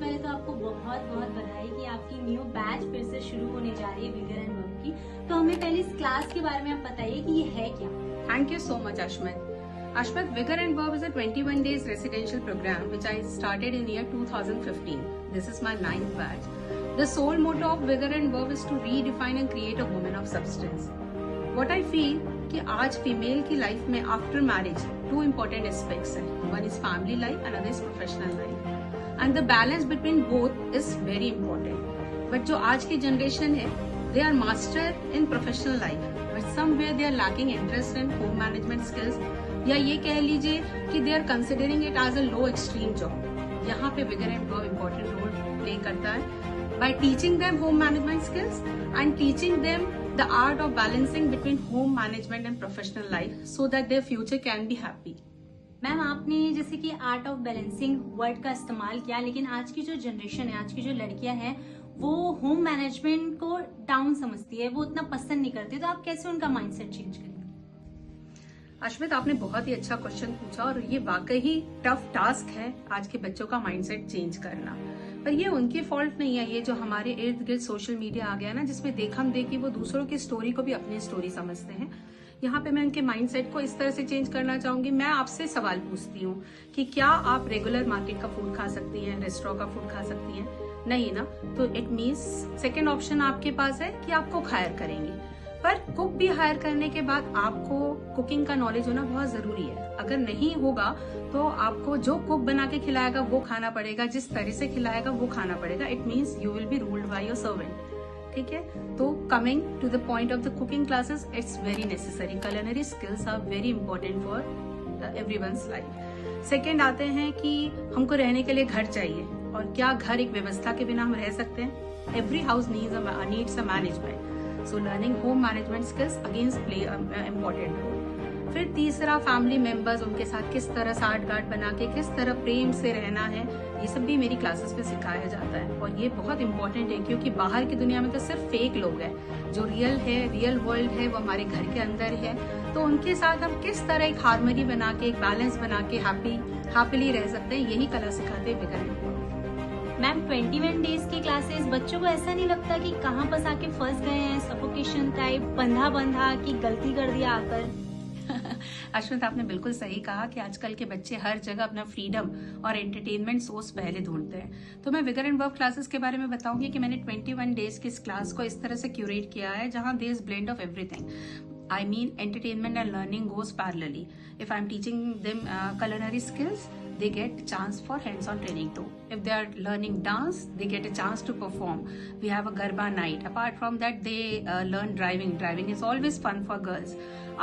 पहले तो आपको बहुत बहुत बधाई कि आपकी न्यू बैच फिर से शुरू होने जा रही है विगर एंड वर्ब की। तो हमें पहले इस क्लास के बारे में आप बताइए कि ये है क्या। Thank you so much, Ashmit. Ashmit, Vigor and Verb is a 21 days residential program which I started in year 2015. This is my 9th batch. The sole motto of Vigor and Verb is to redefine and create a woman of substance. What I feel कि आज female की life में after marriage 2 important aspects हैं. One is family life, another is professional life. And the balance between both is very important. But जो आज की generation है, they are master in professional life. But somewhere they are lacking interest in home management skills, या ये कह लीजिए कि they are considering it as a low extreme job. यहाँ पे Vigor and Verb important role play करता है by teaching them home management skills and teaching them the art of balancing between home management and professional life so that their future can be happy. Ma'am आपने जैसे कि art of balancing word का इस्तेमाल किया, लेकिन आज की जो जनरेशन है, आज की जो लड़कियां हैं, वो होम मैनेजमेंट को डाउन समझती है, वो उतना पसंद नहीं करती। तो आप कैसे उनका माइंडसेट चेंज करेंगे? अश्वित, आपने बहुत ही अच्छा क्वेश्चन पूछा और ये वाकई ही टफ टास्क है आज के बच्चों का माइंडसेट चेंज करना। पर ये उनकी फॉल्ट नहीं है, ये जो हमारे इर्द गिर्द सोशल मीडिया आ गया ना, जिसमें देखम देखी वो दूसरों की स्टोरी को भी अपनी स्टोरी समझते हैं। यहाँ पे मैं उनके माइंडसेट को इस तरह से चेंज करना चाहूंगी। मैं आपसे सवाल पूछती हूँ कि क्या आप रेगुलर मार्केट का फूड खा सकती हैं, रेस्टोरेंट का फूड खा सकती हैं? नहीं ना। तो इट मीन्स सेकेंड ऑप्शन आपके पास है कि आप कुक हायर करेंगे। पर कुक भी हायर करने के बाद आपको कुकिंग का नॉलेज होना बहुत जरूरी है। अगर नहीं होगा तो आपको जो कुक बना के खिलाएगा वो खाना पड़ेगा, जिस तरह से खिलाएगा वो खाना पड़ेगा। It means you will be ruled by your servant. ठीक है, तो coming to the point of the cooking classes, it's very necessary. culinary skills are very important for everyone's life. Second आते हैं कि हमको रहने के लिए घर चाहिए, और क्या घर एक व्यवस्था के बिना हम रह सकते हैं? Every house needs a management, so learning home management skills against play important role. फिर तीसरा, फैमिली मेंबर्स, उनके साथ किस तरह साठ गांठ बना के किस तरह प्रेम से रहना है, ये सब भी मेरी क्लासेस में सिखाया जाता है। और ये बहुत इंपॉर्टेंट है क्योंकि बाहर की दुनिया में तो सिर्फ फेक लोग हैं, जो रियल है, रियल वर्ल्ड है वो हमारे घर के अंदर है। तो उनके साथ हम किस तरह एक हार्मनी बना के, एक बैलेंस बना के हैप्पीली रह सकते हैं, यही कला सिखाते हैं vigour and verb. Ma'am 21 days की क्लासेस, बच्चों को ऐसा नहीं लगता कि कहाँ फंस आके फंस गए हैं, सफोकेशन टाइप, बंधा की गलती कर दिया आकर? अश्वित, आपने बिल्कुल सही कहा कि आजकल के बच्चे हर जगह अपना फ्रीडम और एंटरटेनमेंट सोर्स पहले ढूंढते हैं। तो मैं विगर एंड वर्ब क्लासेस के बारे में बताऊंगी कि मैंने 21 डेज की इस क्लास को इस तरह से क्यूरेट किया है जहां there is blend of everything. I mean, entertainment and learning goes parallelly. If I'm teaching them culinary skills, they get a chance for hands-on training too. If they are learning dance, they get a chance to perform. We have a Garba night. Apart from that, they learn driving. Driving is always fun for girls.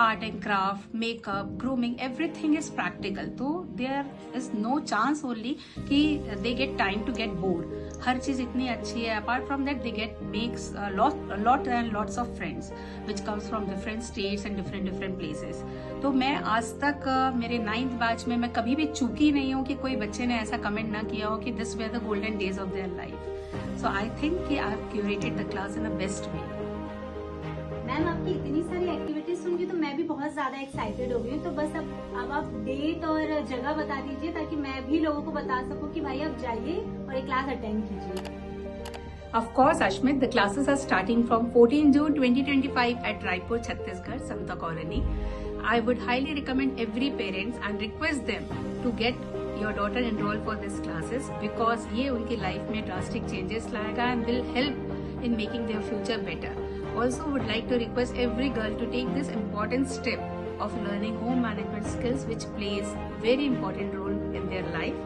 Art and craft, makeup, grooming, everything is practical. So there is no chance only कि they get time to get bored. हर चीज इतनी अच्छी है। Apart from that, they makes a lot and lots of friends, which comes from different states and different places. तो मैं आज तक मेरे 9th बैच में मैं कभी भी चूकी नहीं हूँ कि कोई बच्चे ने ऐसा कमेंट ना किया हो कि this way the golden days of their life. So I think कि I have curated the class in a best way. Ma'am आपकी इतनी सारी एक्टिविटीज सुन के तो मैं भी बहुत ज्यादा एक्साइटेड हो गई हूँ। तो बस अब आप डेट और जगह बता दीजिए ताकि मैं भी लोगों को बता सकूं कि भाई आप जाइए और एक क्लास अटेंड कीजिए। Of course, Ashmit, the classes are starting from 14 June 2025 at Raipur, Chhattisgarh, Samita Colony. I would highly recommend every parents and request them to get your daughter enrolled for these classes because ये उनकी life में drastic changes लाएगा and will help in making their future better. Also, would like to request every girl to take this important step of learning home management skills, which plays very important role in their life.